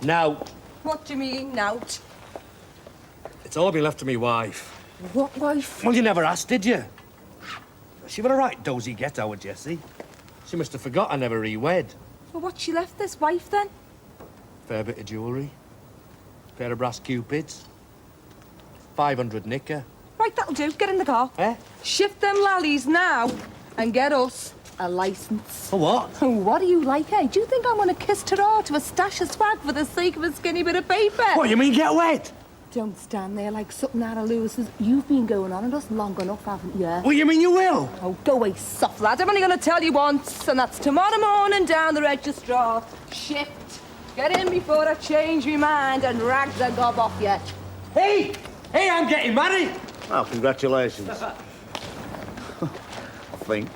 Now. What do you mean, nout? It's all been left to me wife. What wife? Well, you never asked, did you? She were a right dozy get our Jessie. She must have forgot I never re-wed. Well, what she left this wife, then? Fair bit of jewellery. Pair of brass cupids. 500 knicker. Right, that'll do. Get in the car. Eh? Shift them lallies now and get us a licence. For what? Oh, what do you like, eh? Do you think I'm going to kiss Tara to a stash of swag for the sake of a skinny bit of paper? What, you mean get wed? Don't stand there like something out of Lewis's. You've been going on at us long enough, haven't you? What, you mean you will? Oh, go away, soft lad. I'm only going to tell you once, and that's tomorrow morning down the registrar. Shift. Get in before I change my mind and rag the gob off you. Hey! Hey, I'm getting married! Well, congratulations. I think.